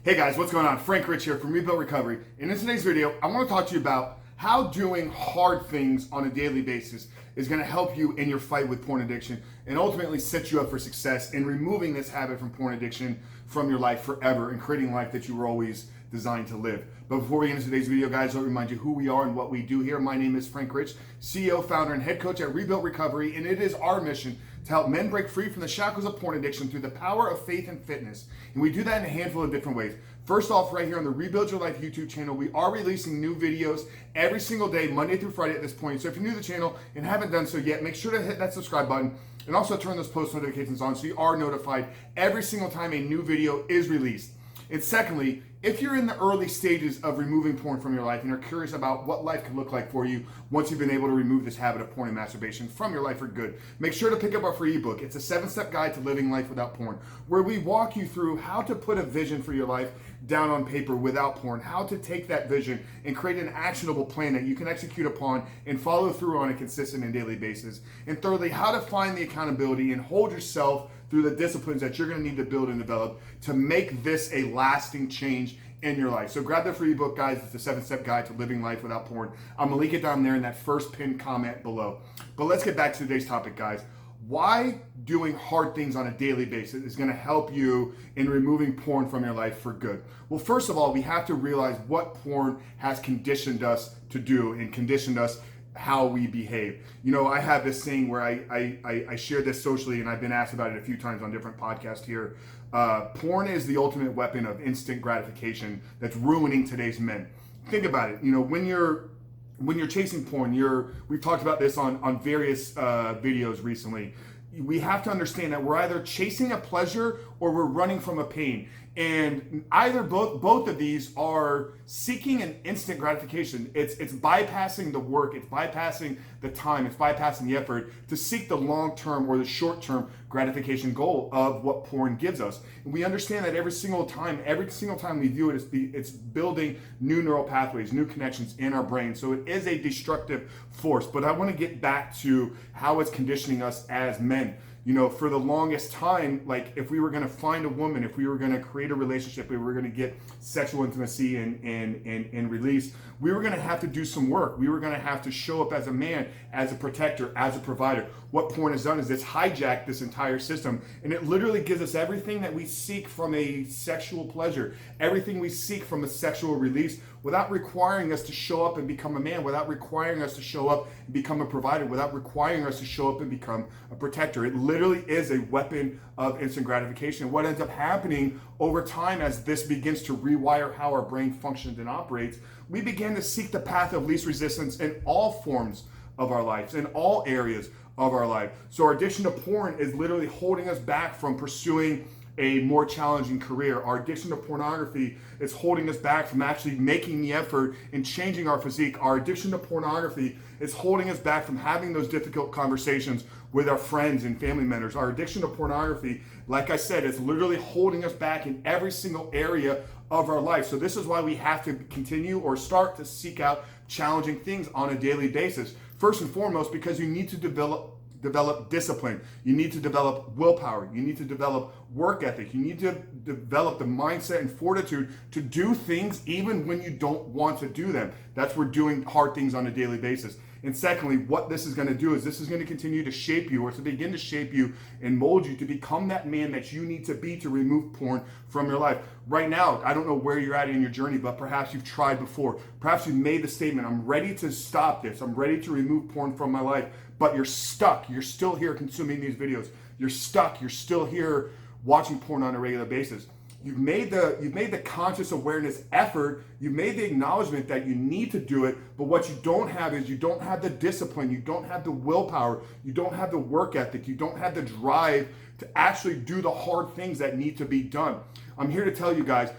Hey guys, what's going on? Frank Rich here from Rebuilt Recovery. And in today's video, I want to talk to you about how doing hard things on a daily basis is going to help you in your fight with porn addiction and ultimately set you up for success in removing this habit from porn addiction from your life forever and creating a life that you were always designed to live. But before we get into today's video, guys, I'll remind you who we are and what we do here. My name is Frank Rich, CEO, founder, and head coach at Rebuilt Recovery, and it is our mission to help men break free from the shackles of porn addiction through the power of faith and fitness. And we do that in a handful of different ways. First off, right here on the Rebuild Your Life YouTube channel, we are releasing new videos every single day, Monday through Friday at this point. So if you're new to the channel and haven't done so yet, make sure to hit that subscribe button and also turn those post notifications on so you are notified every single time a new video is released. And secondly, if you're in the early stages of removing porn from your life and are curious about what life could look like for you once you've been able to remove this habit of porn and masturbation from your life for good, make sure to pick up our free ebook. It's a 7-step guide to living life without porn, where we walk you through how to put a vision for your life down on paper without porn, how to take that vision and create an actionable plan that you can execute upon and follow through on a consistent and daily basis. And thirdly, how to find the accountability and hold yourself through the disciplines that you're going to need to build and develop to make this a lasting change in your life. So grab the free ebook, guys. It's the 7-step guide to living life without porn. I'm gonna link it down there in that first pinned comment below. But let's get back to today's topic, guys. Why doing hard things on a daily basis is going to help you in removing porn from your life for good? Well, first of all, we have to realize what porn has conditioned us to do and conditioned us how we behave. You know, I have this thing where I share this socially, and I've been asked about it a few times on different podcasts here. Porn is the ultimate weapon of instant gratification that's ruining today's men. Think about it. You know, when you're chasing porn, we've talked about this on various videos recently. We have to understand that we're either chasing a pleasure or we're running from a pain. And both of these are seeking an instant gratification. It's bypassing the work, it's bypassing the time, it's bypassing the effort to seek the long-term or the short-term gratification goal of what porn gives us. And we understand that every single time we view it, it's building new neural pathways, new connections in our brain. So it is a destructive force. But I want to get back to how it's conditioning us as men. You know, for the longest time, like if we were going to find a woman, if we were going to create a relationship, we were going to get sexual intimacy and release, we were going to have to do some work. We were going to have to show up as a man, as a protector, as a provider. What porn has done is it's hijacked this entire system, and it literally gives us everything that we seek from a sexual pleasure, everything we seek from a sexual release, without requiring us to show up and become a man, without requiring us to show up and become a provider, without requiring us to show up and become a protector. It literally is a weapon of instant gratification. What ends up happening over time as this begins to rewire how our brain functions and operates, we begin to seek the path of least resistance in all forms of our lives, in all areas of our life. So our addiction to porn is literally holding us back from pursuing a more challenging career. Our addiction to pornography is holding us back from actually making the effort and changing our physique. Our addiction to pornography is holding us back from having those difficult conversations with our friends and family members. Our addiction to pornography, like I said, is literally holding us back in every single area of our life. So this is why we have to continue or start to seek out challenging things on a daily basis. First and foremost, because you need to develop discipline. You need to develop willpower. You need to develop work ethic. You need to develop the mindset and fortitude to do things even when you don't want to do them. That's where doing hard things on a daily basis. And secondly, what this is going to do is this is going to continue to shape you, or to begin to shape you and mold you to become that man that you need to be to remove porn from your life. Right now, I don't know where you're at in your journey, but perhaps you've tried before. Perhaps you've made the statement, I'm ready to stop this. I'm ready to remove porn from my life. But you're stuck. You're still here consuming these videos. You're stuck. You're still here watching porn on a regular basis. You've made the conscious awareness effort. You've made the acknowledgement that you need to do it. But what you don't have is you don't have the discipline. You don't have the willpower. You don't have the work ethic. You don't have the drive to actually do the hard things that need to be done. I'm here to tell you guys,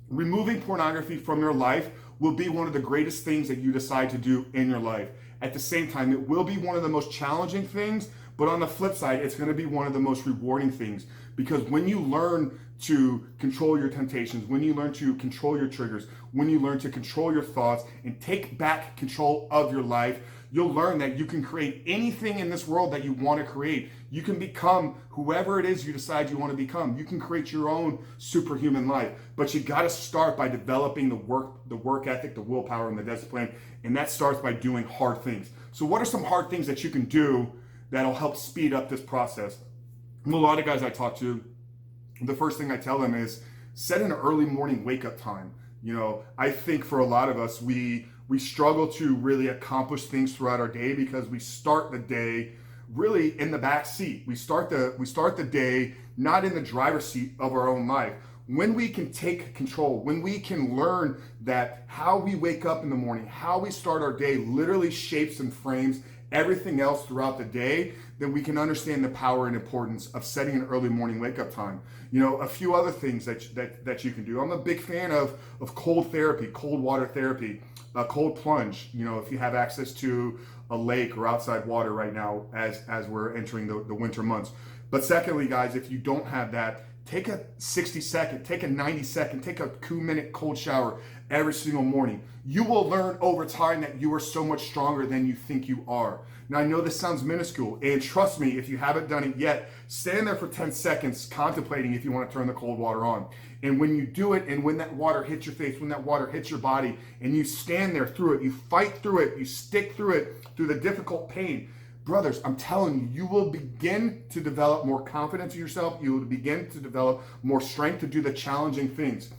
removing pornography from your life will be one of the greatest things that you decide to do in your life. At the same time, it will be one of the most challenging things, but on the flip side, it's going to be one of the most rewarding things. Because when you learn to control your temptations, when you learn to control your triggers, when you learn to control your thoughts and take back control of your life, you'll learn that you can create anything in this world that you want to create. You can become whoever it is you decide you want to become. You can create your own superhuman life, but you got to start by developing the work ethic, the willpower, and the discipline, and that starts by doing hard things. So what are some hard things that you can do that'll help speed up this process? And a lot of guys I talk to, the first thing I tell them is set an early morning wake up time. You know, I think for a lot of us, we struggle to really accomplish things throughout our day because we start the day really in the back seat. We start the day not in the driver's seat of our own life. When we can take control, when we can learn that how we wake up in the morning, how we start our day literally shapes and frames everything else throughout the day, then we can understand the power and importance of setting an early morning wake up time. You know, a few other things that you can do. I'm a big fan of cold therapy, cold water therapy, a cold plunge. You know, if you have access to a lake or outside water right now as we're entering the winter months. But secondly, guys, if you don't have that, take a 60-second, take a 90-second, take a 2-minute cold shower every single morning. You will learn over time that you are so much stronger than you think you are. Now, I know this sounds minuscule, and trust me, if you haven't done it yet, stand there for 10 seconds contemplating if you want to turn the cold water on. And when you do it, and when that water hits your face, when that water hits your body, and you stand there through it, you fight through it, you stick through it, through the difficult pain, brothers, I'm telling you, you will begin to develop more confidence in yourself. You will begin to develop more strength to do the challenging things.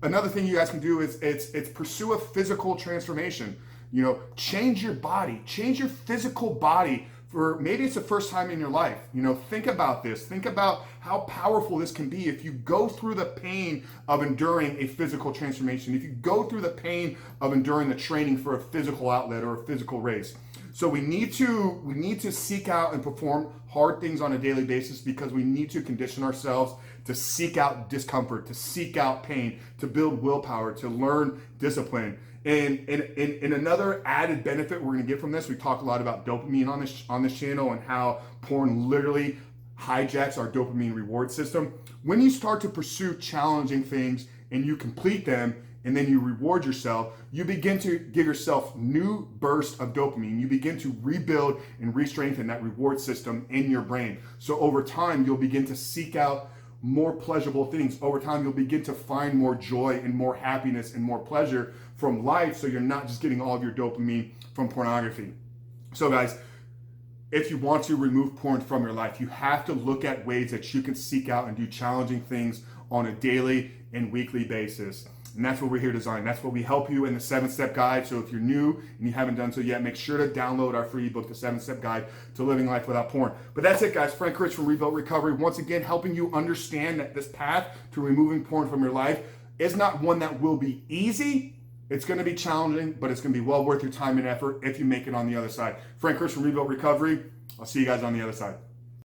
Another thing you guys can do is it's pursue a physical transformation. You know, change your body, change your physical body. For maybe it's the first time in your life. You know, think about this. Think about how powerful this can be if you go through the pain of enduring a physical transformation. If you go through the pain of enduring the training for a physical outlet or a physical race. So we need to seek out and perform hard things on a daily basis because we need to condition ourselves to seek out discomfort, to seek out pain, to build willpower, to learn discipline. And another added benefit we're going to get from this, we talk a lot about dopamine on this channel and how porn literally hijacks our dopamine reward system. When you start to pursue challenging things and you complete them, and then you reward yourself, you begin to give yourself new bursts of dopamine. You begin to rebuild and re-strengthen that reward system in your brain. So over time, you'll begin to seek out more pleasurable things. Over time, you'll begin to find more joy and more happiness and more pleasure from life, so you're not just getting all of your dopamine from pornography. So guys, if you want to remove porn from your life, you have to look at ways that you can seek out and do challenging things on a daily and weekly basis. And that's what we're here to design. That's what we help you in the 7-step guide. So if you're new and you haven't done so yet, make sure to download our free ebook, the 7-step guide to living life without porn. But that's it, guys. Frank Rich from Rebuilt Recovery. Once again, helping you understand that this path to removing porn from your life is not one that will be easy. It's going to be challenging, but it's going to be well worth your time and effort if you make it on the other side. Frank Rich from Rebuilt Recovery. I'll see you guys on the other side.